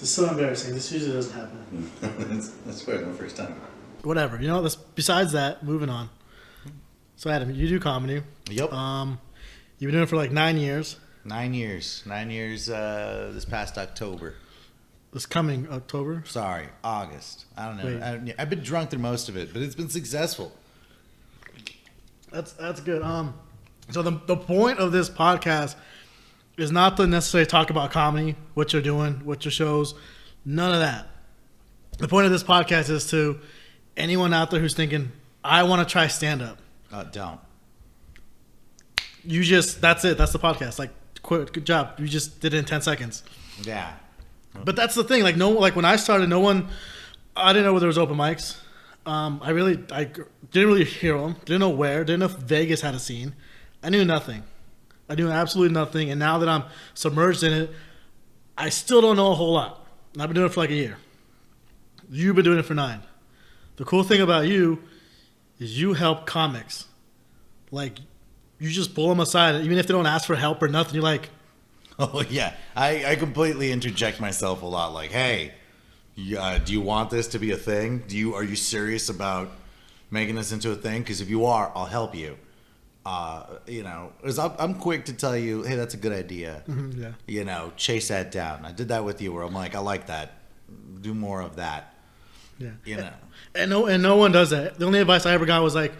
is so embarrassing. This usually doesn't happen. That's fair. My first time. Whatever. You know, besides that, moving on. So, Adam, you do comedy. Yep. You've been doing it for like 9 years. 9 years. 9 years this past October. This coming October? Sorry, August. I don't know. I've been drunk through most of it, but it's been successful. That's good. So the point of this podcast is not to necessarily talk about comedy, what you're doing, what your shows, none of that. The point of this podcast is to anyone out there who's thinking, I want to try stand-up. Don't. That's it. That's the podcast. Like, good job. You just did it in 10 seconds. Yeah. But that's the thing. Like, when I started, I didn't know where there was open mics. I didn't really hear them. Didn't know where. Didn't know if Vegas had a scene. I knew nothing. I knew absolutely nothing. And now that I'm submerged in it, I still don't know a whole lot. And I've been doing it for like a year. You've been doing it for 9. The cool thing about you is you help comics. Like, you just pull them aside. Even if they don't ask for help or nothing, you're like... Oh, yeah. I completely interject myself a lot. Like, hey, do you want this to be a thing? Are you serious about making this into a thing? Because if you are, I'll help you. I'm quick to tell you, hey, that's a good idea. Mm-hmm, yeah. Chase that down. I did that with you where I'm like, I like that. Do more of that. Yeah. And no one does that. The only advice I ever got was like,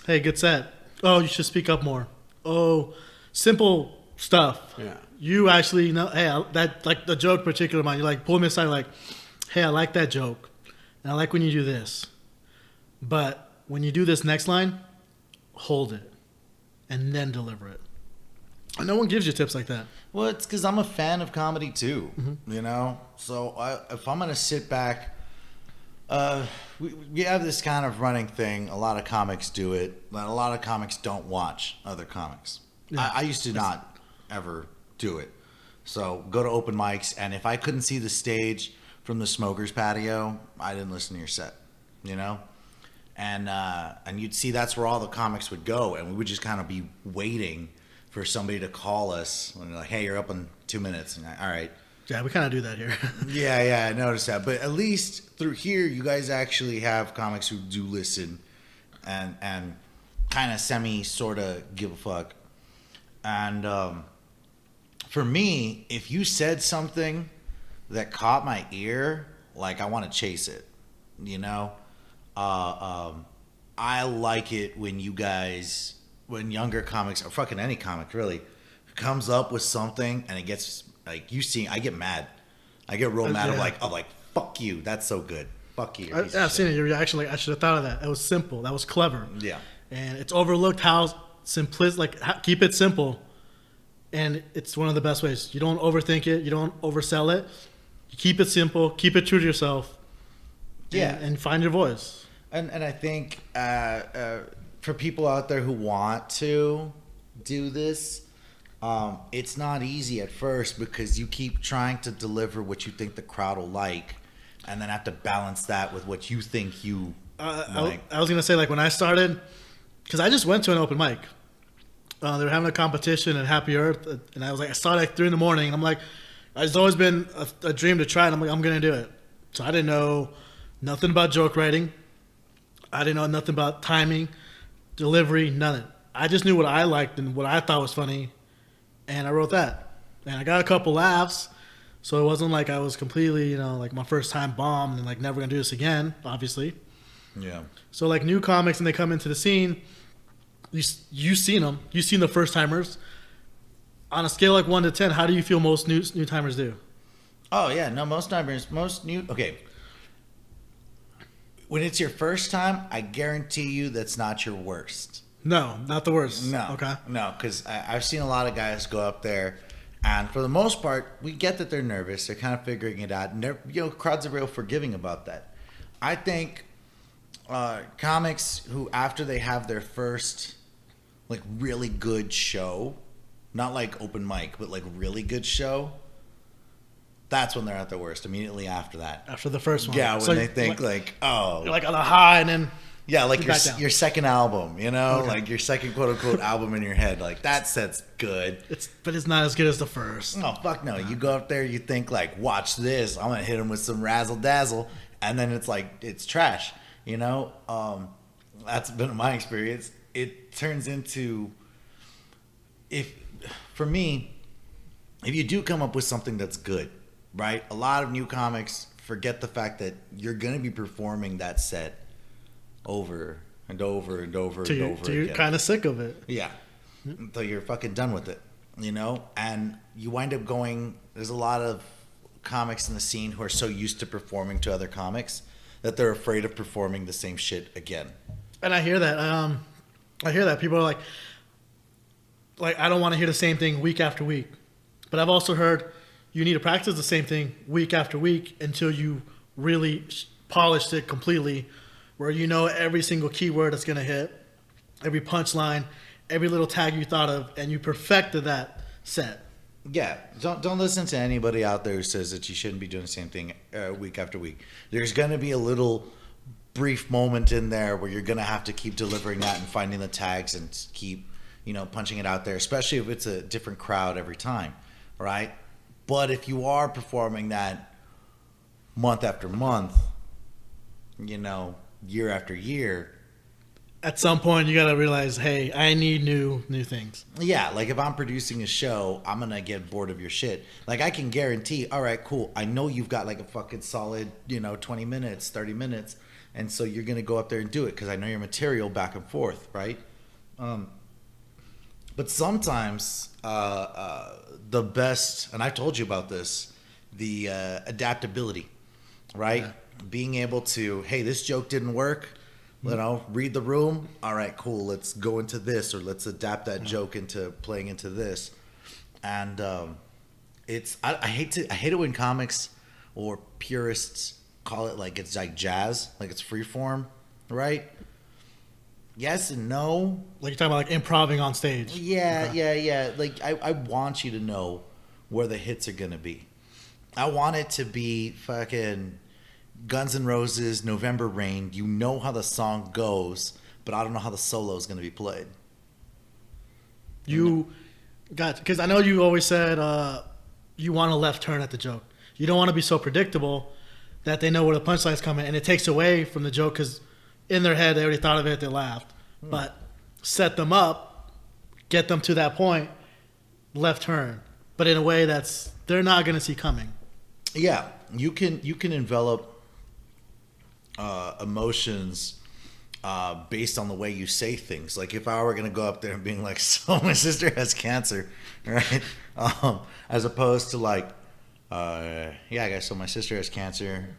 hey, good set. Oh, you should speak up more. Oh, simple stuff. Yeah. You actually know, hey, that like the joke particular mine, you like pull me aside like, hey, I like that joke. And I like when you do this. But when you do this next line, hold it. And then deliver it. And no one gives you tips like that. Well, it's because I'm a fan of comedy too, So if I'm going to sit back, we have this kind of running thing. A lot of comics do it. But a lot of comics don't watch other comics. Yeah. I used to not ever do it. So go to open mics, and if I couldn't see the stage from the smoker's patio, I didn't listen to your set, And you'd see that's where all the comics would go, and we would just kind of be waiting for somebody to call us when they're like, hey, you're up in 2 minutes. And all right. Yeah, we kind of do that here. Yeah, I noticed that. But at least through here, you guys actually have comics who do listen and kind of sort of give a fuck. And for me, if you said something that caught my ear, like I want to chase it, I like it when when younger comics, or fucking any comic really, comes up with something and it gets, like, I get mad. I get real mad. Yeah. I'm like, fuck you. That's so good. Fuck you. I've seen it. Your reaction, like, I should have thought of that. It was simple. That was clever. Yeah. And it's overlooked how keep it simple. And it's one of the best ways. You don't overthink it. You don't oversell it. You keep it simple. Keep it true to yourself. Yeah. And find your voice. And I think for people out there who want to do this, it's not easy at first because you keep trying to deliver what you think the crowd will like, and then have to balance that with what you think you like. I was going to say, like, when I started, because I just went to an open mic. They were having a competition at Happy Earth, and I started at 3 in the morning, and I'm like, it's always been a dream to try it. I'm like, I'm going to do it. So I didn't know nothing about joke writing. I didn't know nothing about timing, delivery, none. I just knew what I liked and what I thought was funny, and I wrote that. And I got a couple laughs, so it wasn't like I was completely, like my first time bombed and like never going to do this again, obviously. Yeah. So like new comics, and they come into the scene, you've seen them. You've seen the first timers. On a scale like 1 to 10, how do you feel most new timers do? Oh yeah, no, okay. When it's your first time, I guarantee you that's not your worst. No, not the worst. No. Okay. No, because I've seen a lot of guys go up there, and for the most part, we get that they're nervous. They're kind of figuring it out, and crowds are real forgiving about that. I think comics who, after they have their first like really good show, not like open mic, but like really good show, that's when they're at their worst. Immediately after that, after the first one, yeah, when they think like, oh, you're like on a high, and then Yeah, like Get your back down. your second album, you know, Okay. like your second quote unquote album in your head. Like that set's good. But it's not as good as the first. No, fuck no. You go up there, you think like, watch this. I'm gonna hit him with some razzle dazzle, and then it's like it's trash. You know, that's been my experience. It turns into if for me, if you do come up with something that's good, right? A lot of new comics forget the fact that you're gonna be performing that set over and over and over and over Till you're again. kind of sick of it. Yeah. Until you're fucking done with it, you know? And you wind up going, there's a lot of comics in the scene who are so used to performing to other comics that they're afraid of performing the same shit again. And I hear that. I hear that people are like I don't want to hear the same thing week after week. But I've also heard you need to practice the same thing week after week until you really polished it completely, where you know every single keyword that's gonna hit, every punchline, every little tag you thought of, and you perfected that set. Yeah, don't listen to anybody out there who says that you shouldn't be doing the same thing week after week. There's going to be a little brief moment in there where you're going to have to keep delivering that and finding the tags and keep, you know, punching it out there, especially if it's a different crowd every time, right? But if you are performing that month after month, you know, year after year, At some point, you gotta realize, hey, I need new things. yeah, like if I'm producing a show, I'm gonna get bored of your shit. Like I can guarantee, all right, cool. I know you've got like a fucking solid, you know, 20 minutes, 30 minutes, and so you're gonna go up there and do it because I know your material back and forth, right? But sometimes the best, and I've told you about this, the adaptability, right? Yeah. Being able to, hey, this joke didn't work. You know, read the room. All right, cool. Let's go into this, or let's adapt that joke into playing into this. And it's I hate it when comics or purists call it like it's like jazz, like it's free form, right? Yes and no. Like you're talking about like improving on stage. Yeah, Okay. yeah. Like I want you to know where the hits are gonna be. I want it to be fucking Guns N' Roses, November Rain. You know how the song goes, but I don't know how the solo is going to be played. You got, because I know you always said you want a left turn at the joke. You don't want to be so predictable that they know where the punchline's coming, and it takes away from the joke because in their head they already thought of it, they laughed. But set them up, get them to that point, left turn, but in a way that's they're not going to see coming. Yeah, you can envelop emotions based on the way you say things. Like if I were gonna go up there and being like, "So my sister has cancer," right? As opposed to like, "Yeah, guys, so my sister has cancer.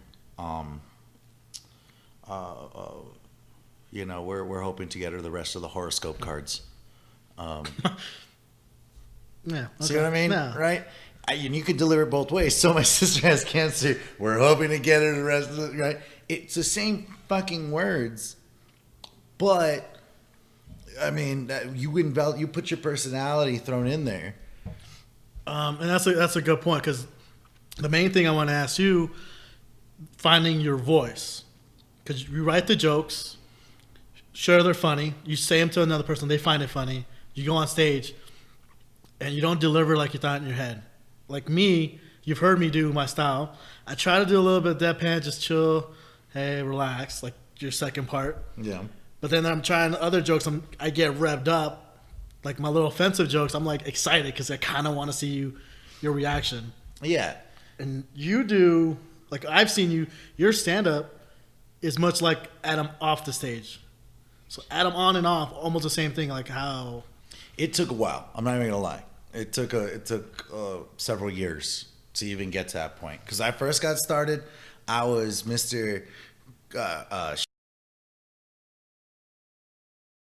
You know, we're hoping to get her the rest of the horoscope cards." Yeah. See what I mean? Yeah. Right? And you can deliver it both ways. So my sister has cancer. We're hoping to get her the rest of it, right? It's the same fucking words, but I mean, you put your personality thrown in there. And that's a good point because the main thing I want to ask you, finding your voice, because you write the jokes, sure they're funny, you say them to another person, they find it funny, you go on stage, and you don't deliver like you thought in your head. Like me, you've heard me do my style. I try to do a little bit deadpan, just chill, hey, relax, like your second part. Yeah. But then I'm trying other jokes, I get revved up, like my little offensive jokes. I'm like excited because I kind of want to see your reaction. Yeah. And you do, like I've seen you, your stand up is much like Adam off the stage. So Adam on and off, almost the same thing. Like how It took a while. I'm not even gonna lie. It took several years to even get to that point. Because I first got started, I was Mr.